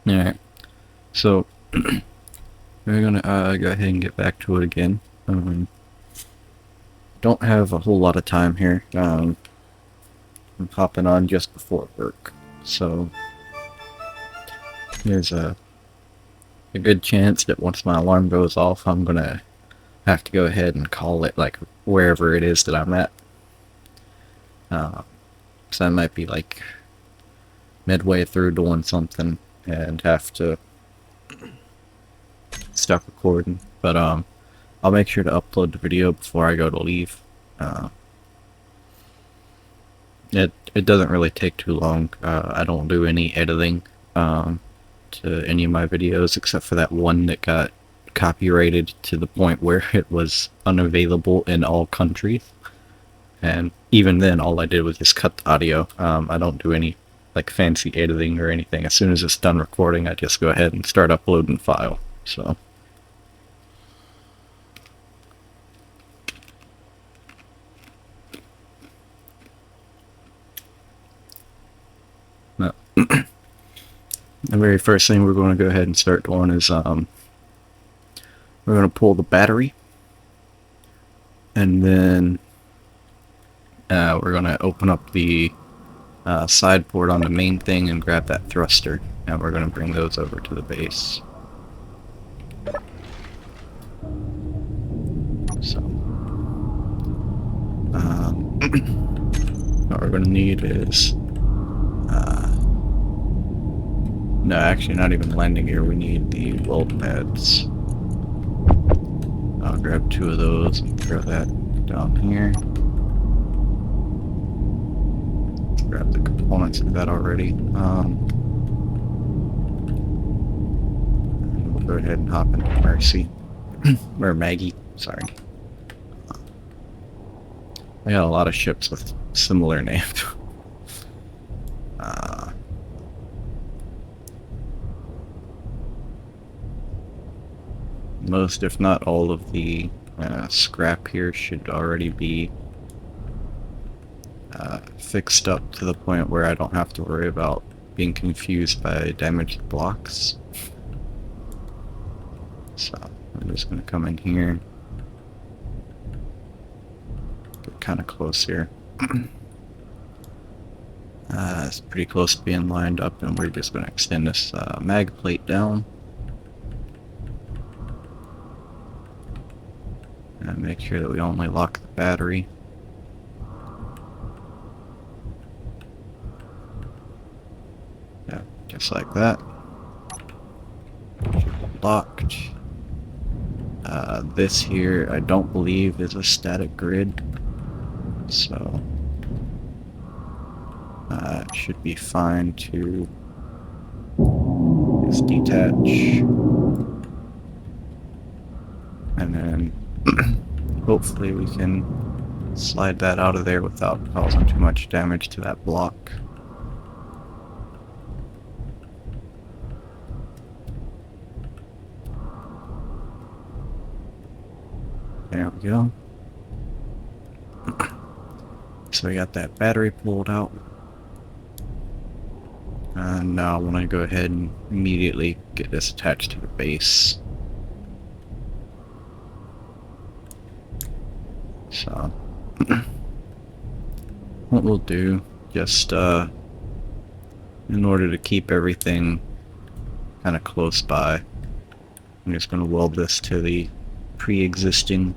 Alright, so we're gonna go ahead and get back to it again. Don't have a whole lot of time here. I'm hopping on just before work, so there's a good chance that once my alarm goes off, I'm gonna have to go ahead and call it like wherever it is that I'm at. So I might be like midway through doing something and have to stop recording. But I'll make sure to upload the video before I go to leave. It doesn't really take too long. I don't do any editing to any of my videos except for that one that got copyrighted to the point where it was unavailable in all countries. And even then, all I did was just cut the audio. I don't do any like fancy editing or anything. As soon as it's done recording, I just go ahead and start uploading the file. So. No. The very first thing we're going to go ahead and start doing is we're going to pull the battery, and then we're going to open up the side port on the main thing and grab that thruster, and we're going to bring those over to the base. So what we're going to need is no, actually not even landing gear. We need the weld pads. I'll grab 2 of those and throw that down here. Grab the components of that already. And we'll go ahead and hop into Mercy. Or Maggie, sorry. I got a lot of ships with similar names. Most, if not all, of the scrap here should already be fixed up to the point where I don't have to worry about being confused by damaged blocks. So I'm just going to come in here, get kind of close here. It's pretty close to being lined up, and we're just going to extend this mag plate down. And make sure that we only lock the battery. Yeah, just like that. Locked. This here, I don't believe is a static grid, so it should be fine to just detach, and then hopefully we can slide that out of there without causing too much damage to that block. There we go. So we got that battery pulled out. And now I want to go ahead and immediately get this attached to the base. So, what we'll do, just in order to keep everything kind of close by, I'm just going to weld this to the pre-existing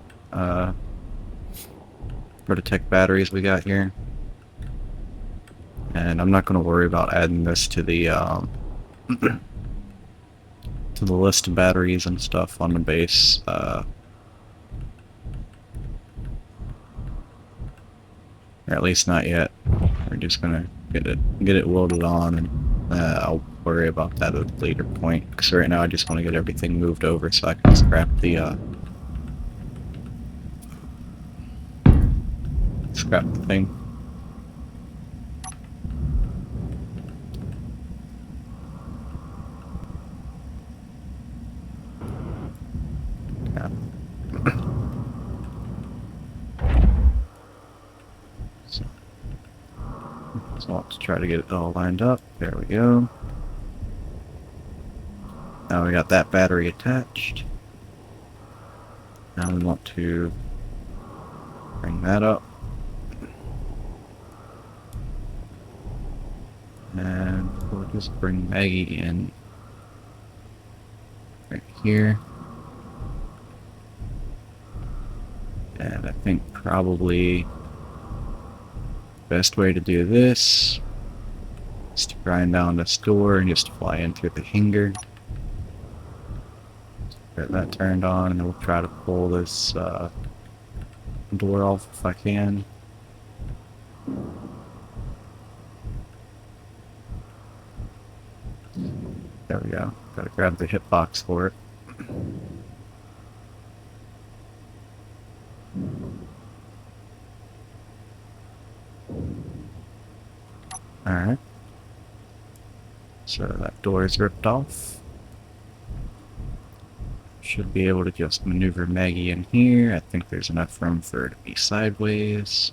Prototech batteries we got here. And I'm not going to worry about adding this to the to the list of batteries and stuff on the base. Or at least not yet. We're just gonna get it welded on, and I'll worry about that at a later point. Because right now I just want to get everything moved over so I can scrap the thing. Yeah. So I'll have to try to get it all lined up. There we go. we got that battery attached. Now we want to bring that up. And we'll just bring Maggie in right here. And I think probably best way to do this is to grind down this door and just fly in through the hanger. Get that turned on, and then we'll try to pull this door off if I can. There we go. Gotta grab the hitbox for it. Alright. So that door is ripped off. Should be able to just maneuver Maggie in here. I think there's enough room for her to be sideways.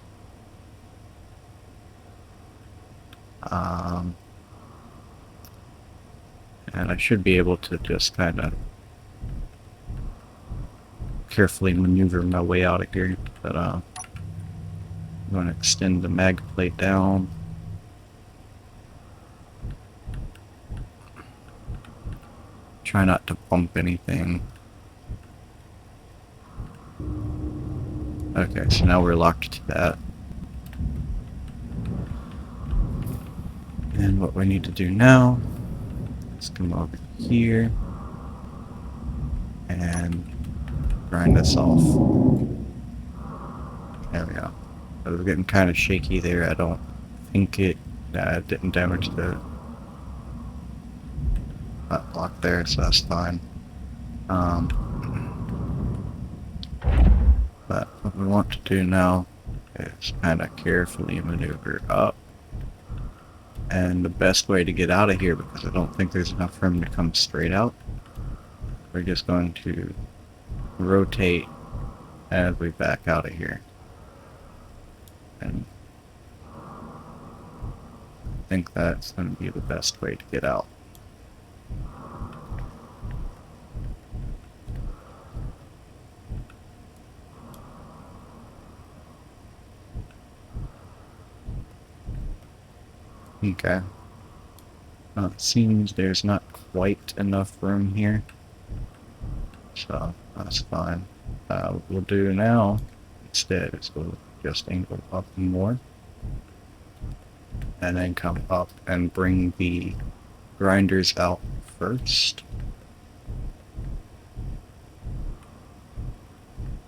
And I should be able to just kind of carefully maneuver my way out of here. But I'm going to extend the mag plate down. Try not to bump anything. Okay, so now we're locked to that. And what we need to do now is come over here and grind this off. There we go. It was getting kind of shaky there. I don't think it didn't damage the block there, so that's fine. But what we want to do now is kind of carefully maneuver up. And the best way to get out of here, because I don't think there's enough room to come straight out, we're just going to rotate as we back out of here. And I think that's going to be the best way to get out. Okay. It seems there's not quite enough room here, so that's fine. What we'll do now instead is we'll just angle up more, and then come up and bring the grinders out first.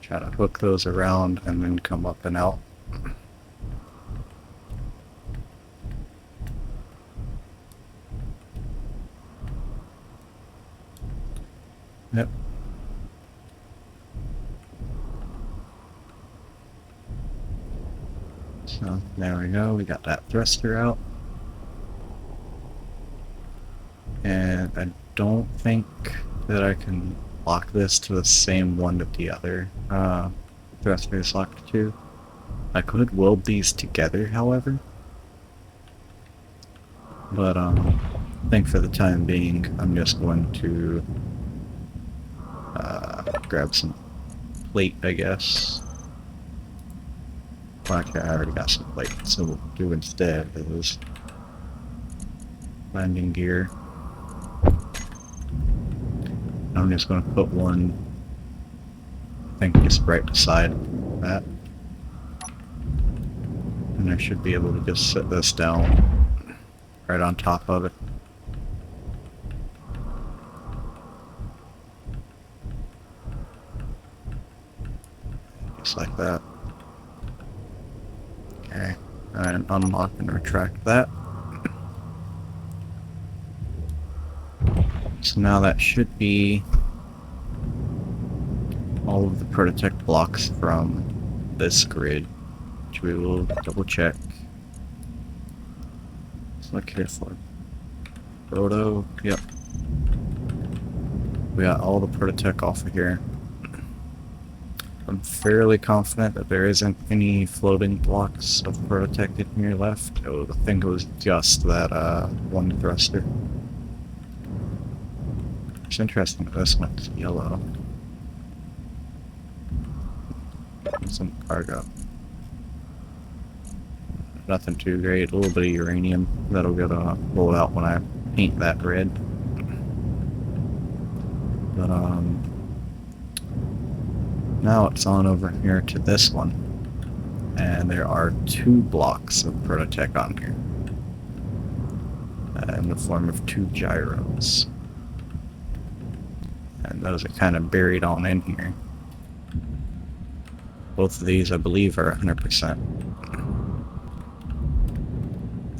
Try to hook those around and then come up and out. Yep. So there we go, we got that thruster out. And I don't think that I can lock this to the same one that the other thruster is locked to. I could weld these together, however. But I think for the time being, I'm just going to grab some plate, I guess. Okay, I already got some plate, so what we'll do instead is landing gear. I'm just going to put one, I think, just right beside that. And I should be able to just set this down right on top of it. Just like that. Okay, and unlock and retract that. So now that should be all of the Prototech blocks from this grid, which we will double check. Let's look here for Proto. Yep. We got all the Prototech off of here. I'm fairly confident that there isn't any floating blocks of Prototech in here left. I think it was just that one thruster. It's interesting that this one's yellow. Some cargo. Nothing too great. A little bit of uranium. That'll go to roll out when I paint that red. But now it's on over here to this one. And there are 2 blocks of Prototech on here. In the form of 2 gyros. And those are kind of buried on in here. Both of these, I believe, are 100%.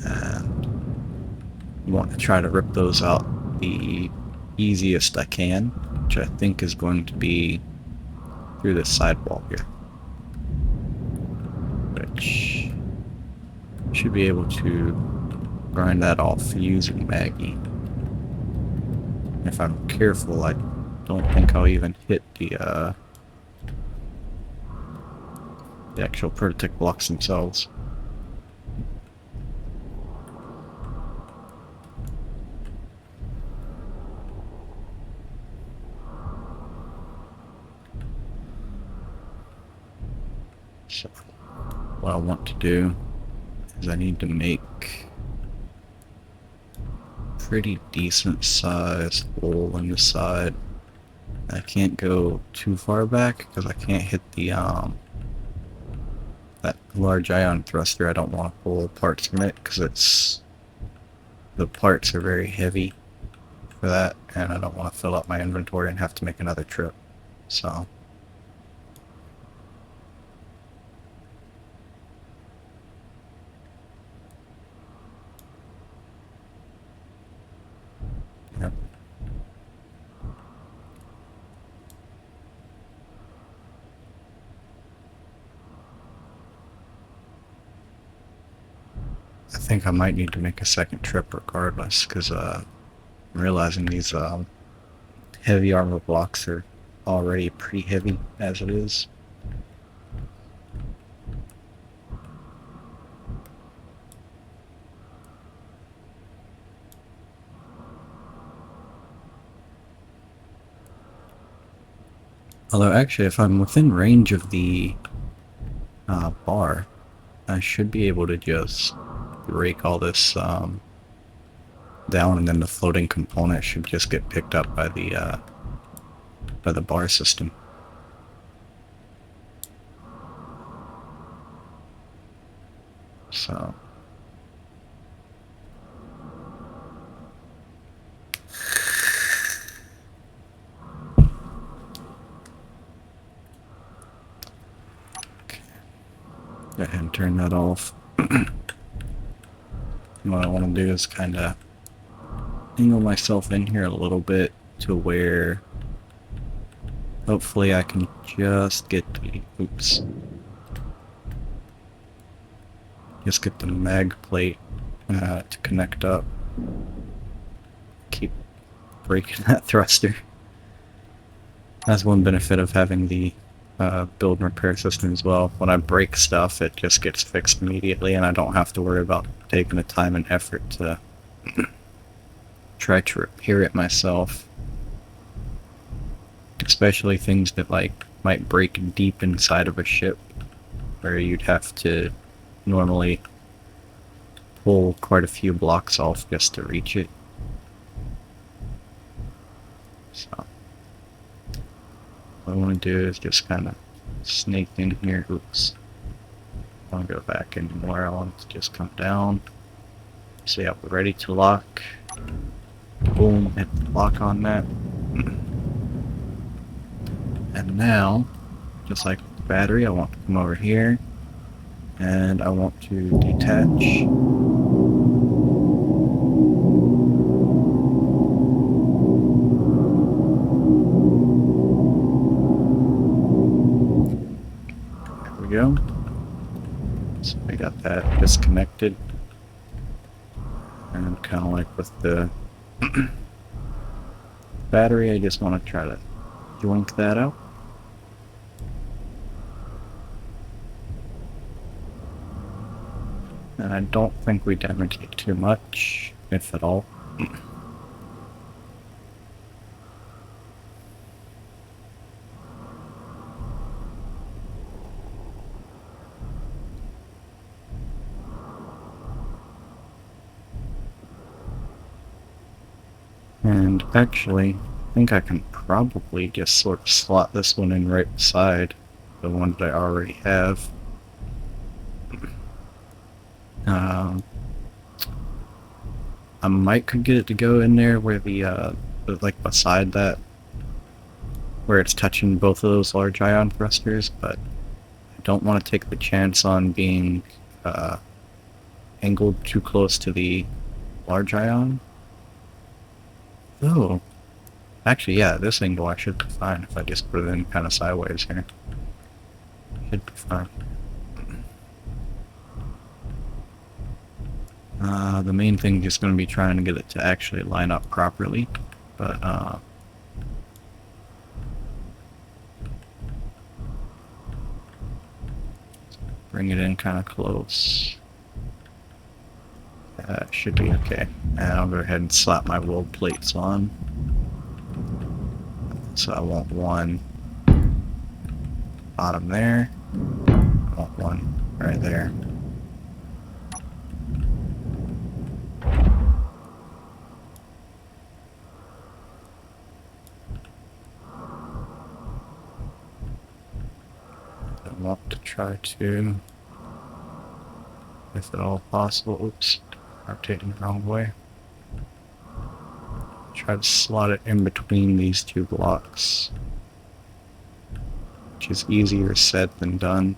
And I want to try to rip those out the easiest I can, which I think is going to be through this sidewall here. Which should be able to grind that off using Maggie. If I'm careful, I don't think I'll even hit the actual Prototech blocks themselves. So, what I want to do is I need to make a pretty decent sized hole in the side. I can't go too far back because I can't hit the that large ion thruster. I don't want to pull parts from it because the parts are very heavy for that, and I don't want to fill up my inventory and have to make another trip. So yep. I think I might need to make a second trip regardless, because I'm realizing these heavy armor blocks are already pretty heavy as it is. Although actually, if I'm within range of the bar, I should be able to just break all this down, and then the floating component should just get picked up by the bar system. So go ahead and turn that off. What I want to do is kind of angle myself in here a little bit to where hopefully I can just get the just get the mag plate to connect up. Keep breaking that thruster. That's one benefit of having the build and repair system as well. When I break stuff, it just gets fixed immediately, and I don't have to worry about taking the time and effort to try to repair it myself. Especially things that might break deep inside of a ship, where you'd have to normally pull quite a few blocks off just to reach it. So what I want to do is just kind of snake in here. Oops. I don't want to go back anymore. I want it to just come down. So yeah, we're ready to lock. Boom, hit the lock on that. And now, just like the battery, I want to come over here and I want to detach. Go. So I got that disconnected, and kind of like with the battery, I just want to try to joint that out. And I don't think we damaged it too much, if at all. And actually, I think I can probably just sort of slot this one in right beside the one that I already have. Um, I might could get it to go in there where like beside that, where it's touching both of those large ion thrusters, but I don't want to take the chance on being angled too close to the large ion. Oh, actually, yeah, this angle I should be fine if I just put it in kind of sideways here. Should be fine. The main thing is going to be trying to get it to actually line up properly, but bring it in kind of close. Should be okay. And I'll go ahead and slap my weld plates on. So I want one bottom there. I want one right there. I want to try to, if at all possible, oops, rotating the wrong way. Try to slot it in between these two blocks, which is easier said than done.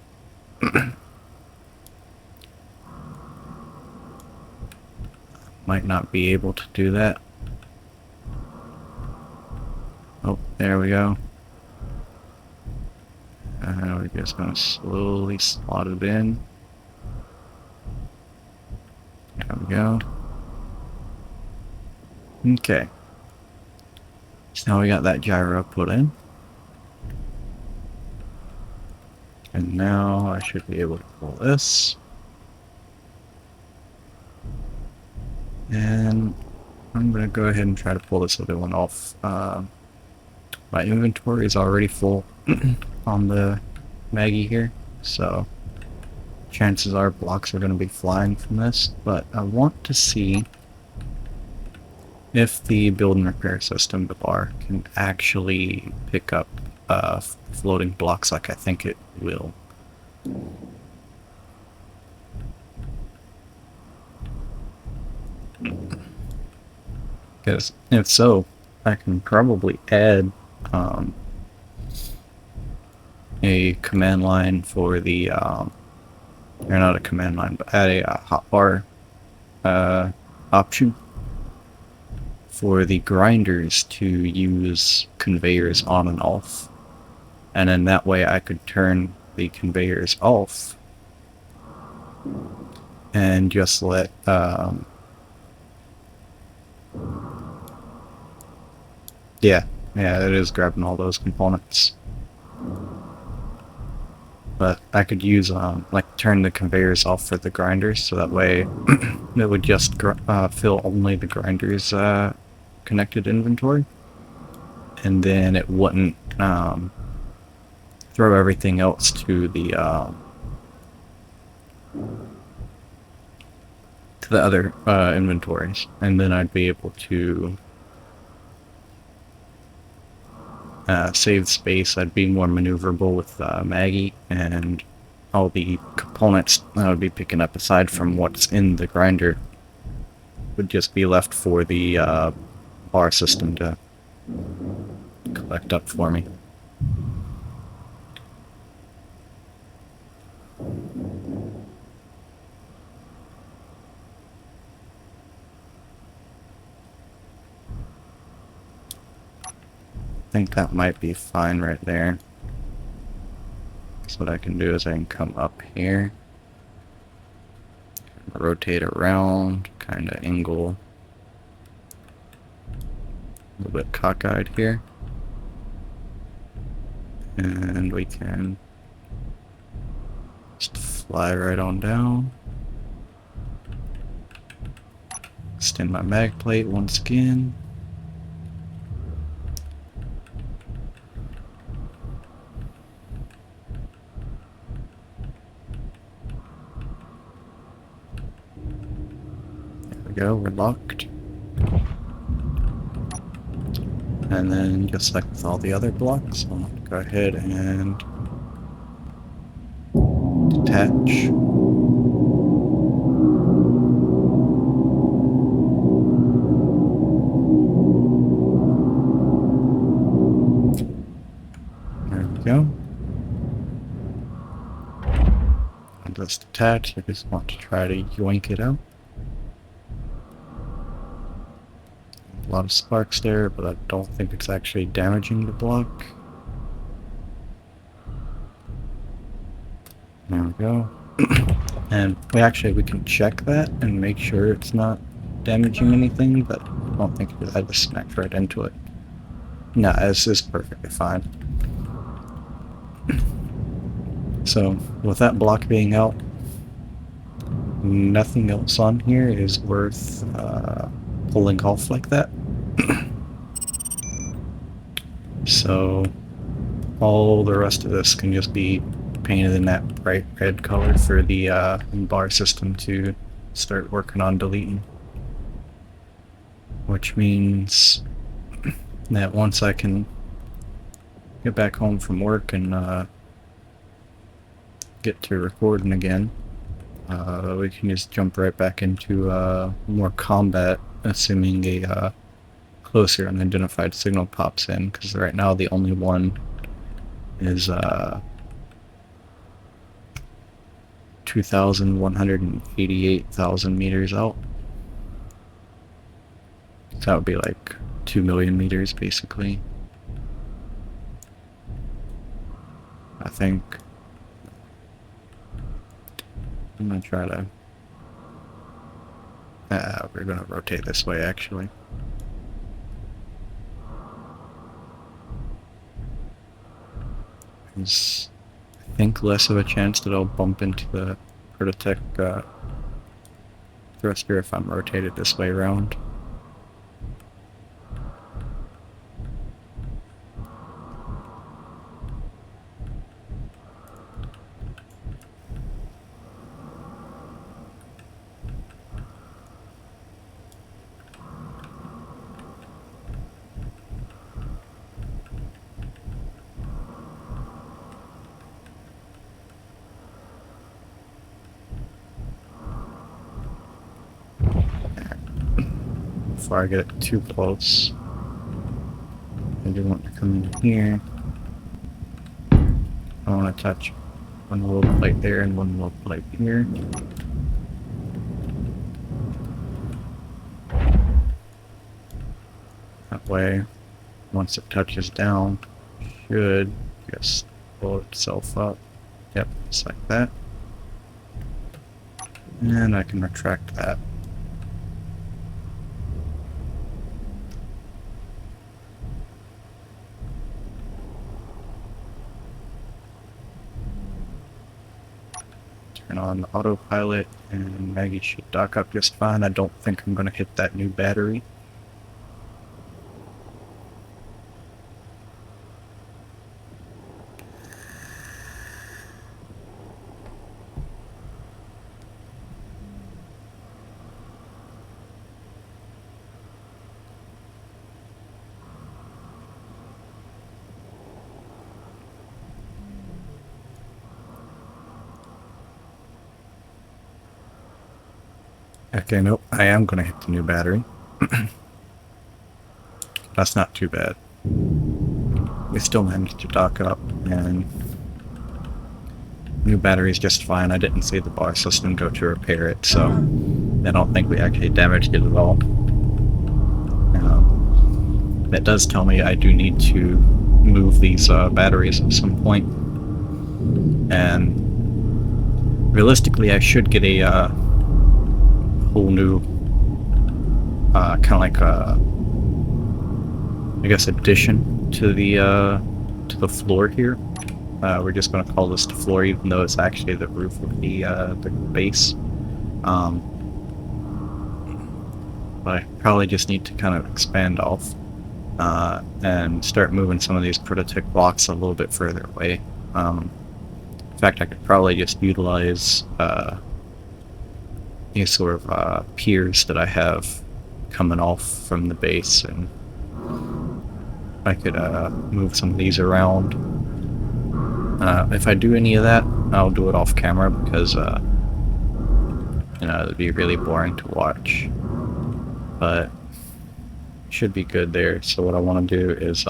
Might not be able to do that. Oh, there we go. And we're just going to slowly slot it in. There we go. Okay. So now we got that gyro put in. And now I should be able to pull this. And I'm going to go ahead and try to pull this other one off. My inventory is already full on the Maggie here, so chances are blocks are going to be flying from this, but I want to see if the build and repair system, the bar, can actually pick up floating blocks like I think it will. Because if so, I can probably add a command line for the, or not a command line, but add a hotbar option for the grinders to use conveyors on and off. And then that way I could turn the conveyors off and just let yeah, it is grabbing all those components. But I could use like turn the conveyors off for the grinders, so that way it would just fill only the grinders connected inventory, and then it wouldn't throw everything else to the other inventories, and then I'd be able to save space. I'd be more maneuverable with Maggie, and all the components I would be picking up aside from what's in the grinder would just be left for the bar system to collect up for me. I think that might be fine right there. So what I can do is I can come up here, rotate around, kind of angle, a little bit cockeyed here, and we can just fly right on down. Extend my mag plate once again. There we go, we're locked. And then just like with all the other blocks, I'll go ahead and detach. There we go. And that's detached. I just want to try to yoink it out. A lot of sparks there, but I don't think it's actually damaging the block. There we go. And we can check that and make sure it's not damaging anything, but I don't think it is. I just smacked right into it. No, this is perfectly fine. So, with that block being out, nothing else on here is worth pulling off like that. So, all the rest of this can just be painted in that bright red color for the bar system to start working on deleting. Which means that once I can get back home from work and get to recording again, we can just jump right back into more combat, assuming a closer unidentified signal pops in, because right now the only one is 2,188,000 meters out. So that would be like 2 million meters, basically. I think. I'm gonna try to... we're gonna rotate this way, actually. There's, I think, less of a chance that I'll bump into the Prototech thruster if I'm rotated this way around. Before I get it too close, I do want to come in here. I want to touch one little plate there and one little plate here. That way, once it touches down, it should just pull itself up. Yep, just like that. And I can retract that. Turn on the autopilot, and Maggie should dock up just fine. I don't think I'm going to hit that new battery. Okay, nope, I am going to hit the new battery. That's not too bad. We still managed to dock up, and new battery is just fine. I didn't see the bar system go to repair it, so I don't think we actually damaged it at all. That does tell me I do need to move these batteries at some point, and realistically I should get a whole new kind of like a, I guess, addition to the floor here. We're just going to call this the floor, even though it's actually the roof of the base. But I probably just need to kind of expand off and start moving some of these Prototech blocks a little bit further away. In fact, I could probably just utilize these sort of piers that I have coming off from the base and I could move some of these around. If I do any of that, I'll do it off camera because you know, it'd be really boring to watch. But should be good there. So what I want to do is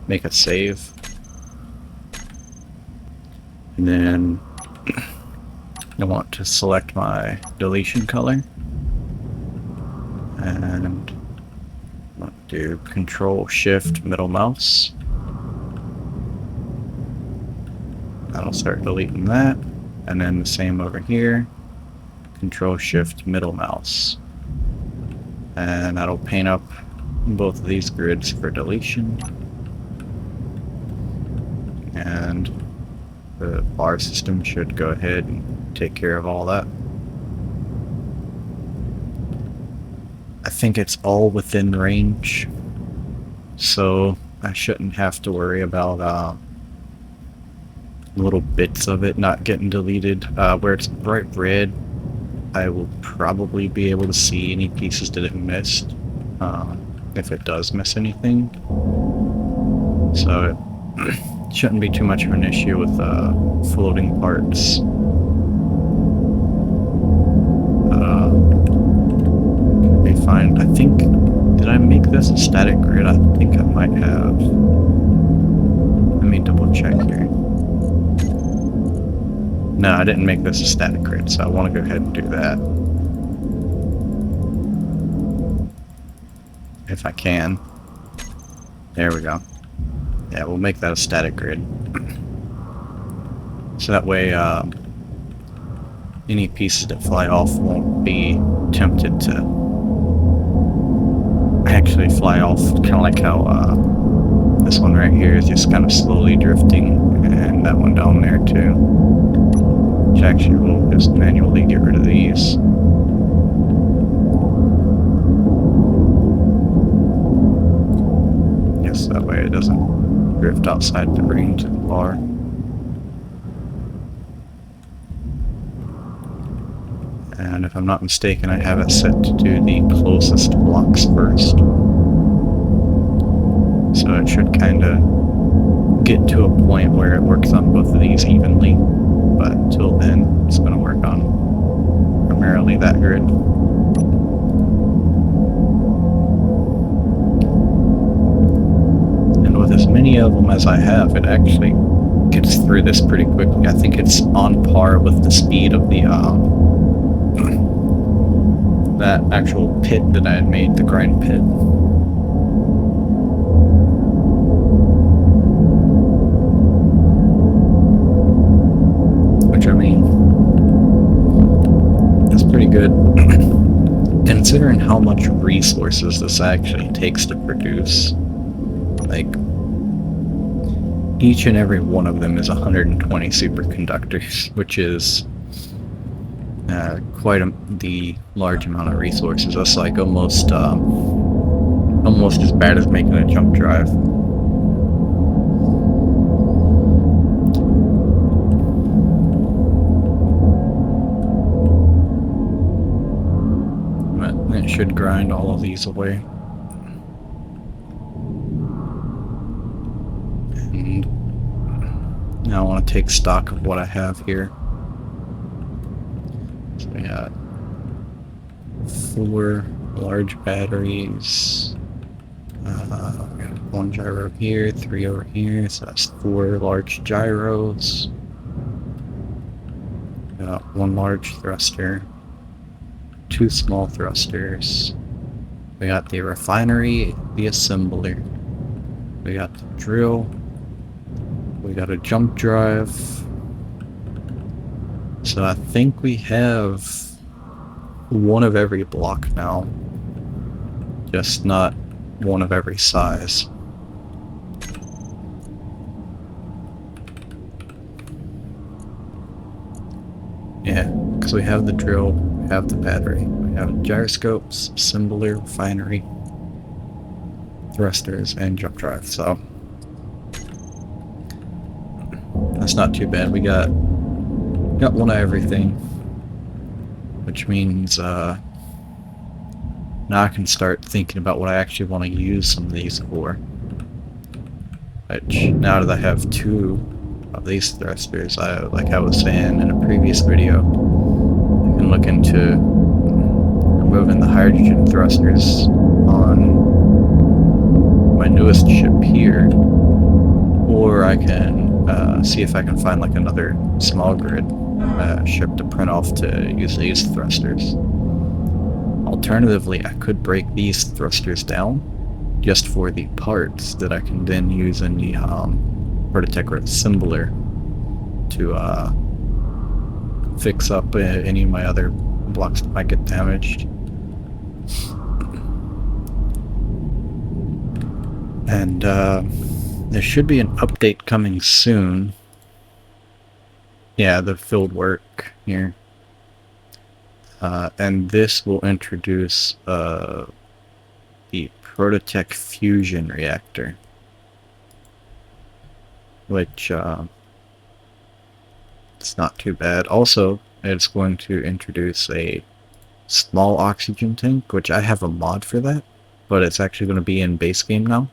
make a save, and then I want to select my deletion color, and I want to do Control Shift middle mouse. That'll start deleting that, and then the same over here, Control Shift middle mouse, and that'll paint up both of these grids for deletion. And the bar system should go ahead and take care of all that. I think it's all within range, so I shouldn't have to worry about little bits of it not getting deleted. Where it's bright red, I will probably be able to see any pieces that it missed, if it does miss anything. So it shouldn't be too much of an issue with floating parts. Should be fine. I think, did I make this a static grid? I think I might have. Let me double check here. No, I didn't make this a static grid, so I want to go ahead and do that. If I can. There we go. Yeah, we'll make that a static grid. So that way, any pieces that fly off won't be tempted to actually fly off, kind of like how this one right here is just kind of slowly drifting, and that one down there too. Which actually will just manually get rid of these. Yes, that way it doesn't drift outside the range of the bar. And if I'm not mistaken, I have it set to do the closest blocks first. So it should kind of get to a point where it works on both of these evenly. But until then, it's going to work on primarily that grid. And with as many of them as I have, it actually gets through this pretty quickly. I think it's on par with the speed of the that actual pit that I had made, the grind pit. Which, I mean, is pretty good considering how much resources this actually takes to produce. Like, each and every one of them is 120 superconductors, which is quite the large amount of resources. That's like almost as bad as making a jump drive. But it should grind all of these away. And now I want to take stock of what I have here. So we got 4 large batteries. We got 1 gyro here, 3 over here, so that's 4 large gyros. Got 1 large thruster, 2 small thrusters. We got the refinery, the assembler. We got the drill. We got a jump drive. So I think we have 1 of every block now, just not 1 of every size. Yeah, because we have the drill, we have the battery, we have gyroscopes, assembler, refinery, thrusters, and jump drive, so that's not too bad. We got 1 of everything, which means Now I can start thinking about what I actually want to use some of these for. Which, now that I have two of these thrusters, like I was saying in a previous video, I can look into removing the hydrogen thrusters on my newest ship here, or I can see if I can find like another small grid ship to print off to use these thrusters. Alternatively, I could break these thrusters down just for the parts that I can then use in the Prototech assembler to fix up any of my other blocks that might get damaged. And there should be an update coming soon. Yeah, the field work here. And this will introduce the Prototech fusion reactor, which it's not too bad. Also, it's going to introduce a small oxygen tank, which I have a mod for that, but it's actually going to be in base game now,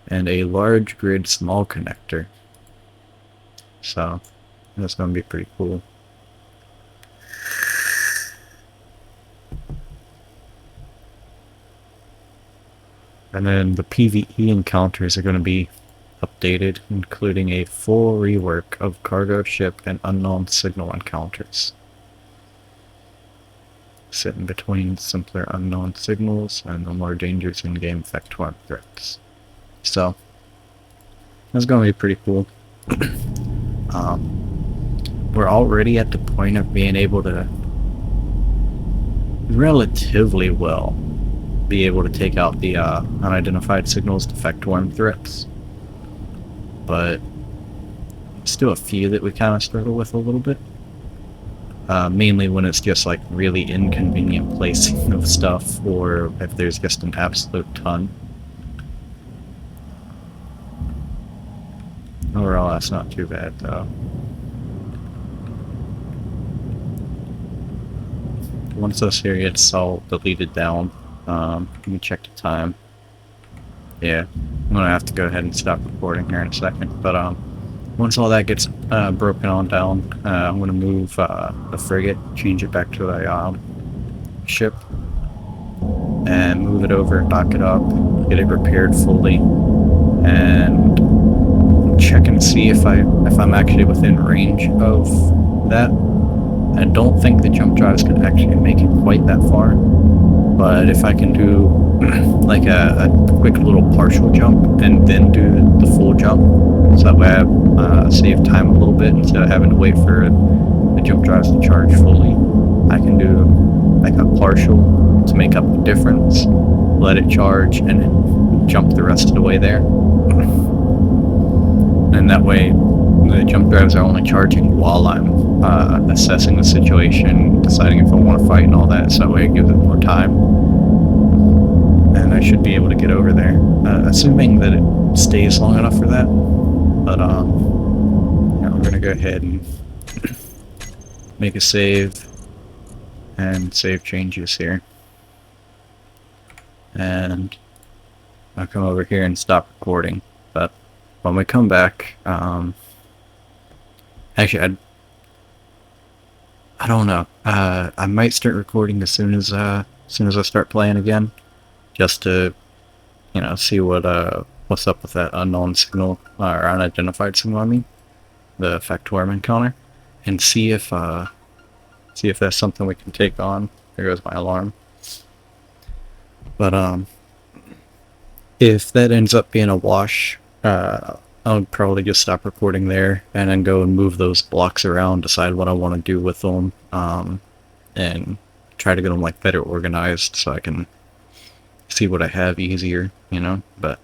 and a large grid small connector. So that's going to be pretty cool. And then the PvE encounters are going to be updated, including a full rework of cargo ship and unknown signal encounters. Sitting between simpler unknown signals and the more dangerous in-game effect-worm threats. So that's going to be pretty cool. We're already at the point of being able to relatively well be able to take out the unidentified signals to effect-worm threats, but still a few that we kind of struggle with a little bit. Mainly when it's just like really inconvenient placing of stuff, or if there's just an absolute ton. Overall, that's not too bad though. Once this here gets all deleted down, let me check the time. Yeah, I'm gonna have to go ahead and stop recording here in a second, but once all that gets broken on down, I'm gonna move the frigate, change it back to a ship, and move it over, knock it up, get it repaired fully, and check and see if I'm actually within range of that. I don't think the jump drives could actually make it quite that far, but if I can do like a quick little partial jump and then do the full jump, so that way I save time a little bit instead of having to wait for the jump drives to charge fully. I can do like a partial to make up the difference, let it charge, and then jump the rest of the way there. And that way the jump drives are only charging while I'm assessing the situation, deciding if I want to fight and all that, so that way it gives it more time. And I should be able to get over there, assuming that it stays long enough for that. But yeah, we're gonna go ahead and make a save and save changes here, and I'll come over here and stop recording. But when we come back, actually I don't know. I might start recording as soon as I start playing again, just to, you know, see what's up with that unknown signal or unidentified signal. I mean, the effect-worm encounter, and see if that's something we can take on. There goes my alarm. But if that ends up being a wash, I'll probably just stop recording there and then go and move those blocks around, decide what I want to do with them, and try to get them like better organized so I can see what I have easier, you know. But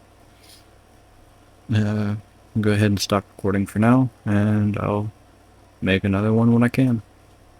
go ahead and stop recording for now, and I'll make another one when I can.